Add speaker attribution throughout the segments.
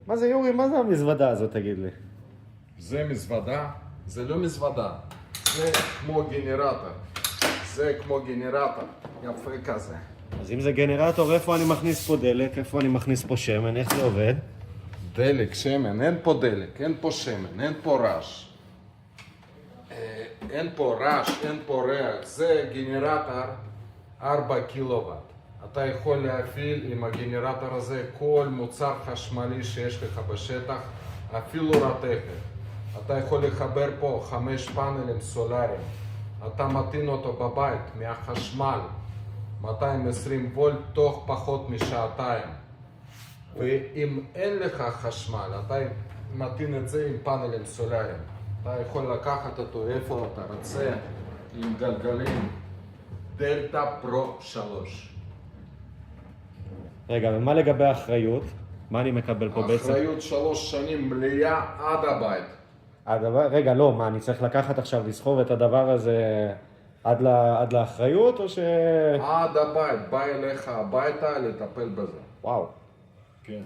Speaker 1: מה זה יורי? מה זה המזוודה הזאת, תגיד לי?
Speaker 2: זה מזוודה, זה לא מזוודה, זה כמו גנרטור. זה כמו גנרטור, יפה כזה.
Speaker 1: אז אם זה גנרטור, איפה אני מכניס פה דלק? איפה אני מכניס פה שמן? איך זה עובד?
Speaker 2: דלק, שמן, אין פה דלק, אין פה שמן, אין פה רעש. אין פה רעש, אין פה ריח, זה גנרטור 4 קילוואט. אתה יכול להפעיל עם הגנרטור הזה כל מוצר חשמלי שיש לך בשטח, אפילו רתכת. אתה יכול לחבר פה 5 פאנלים סולאריים. אתה מטעין אותו בבית מהחשמל, 220 וולט תוך פחות משעתיים. ואם אין לך חשמל, אתה מטעין את זה עם פאנלים סולאריים. אתה יכול לקחת אותו איפה אתה רוצה, עם גלגלים. דלתא פרו 3.
Speaker 1: רגע, ומה לגבי האחריות? מה אני מקבל פה בעצם?
Speaker 2: אחריות 3 שנים מלאה עד הבית.
Speaker 1: רגע, לא, מה, אני צריך לקחת עכשיו, לסחוב את הדבר הזה עד לאחריות, או ש...
Speaker 2: עד הבית, בא אליך הביתה לטפל בזה.
Speaker 1: וואו.
Speaker 2: כן.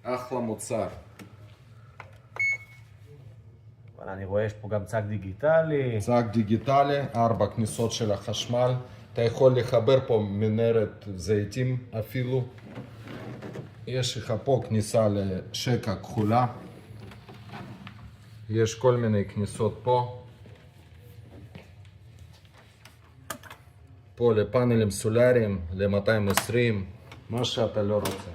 Speaker 2: אחלה מוצר.
Speaker 1: אבל אני רואה, יש פה גם צג דיגיטלי.
Speaker 2: צג דיגיטלי, 4 כניסות של החשמל. אתה יכול לחבר פה מנהרת זיתים אפילו. יש לך פה כניסה לשקע כחולה. יש כל מיני כניסות פה. פה לפאנלים סולאריים, ל-220, מה שאתה לא רוצה.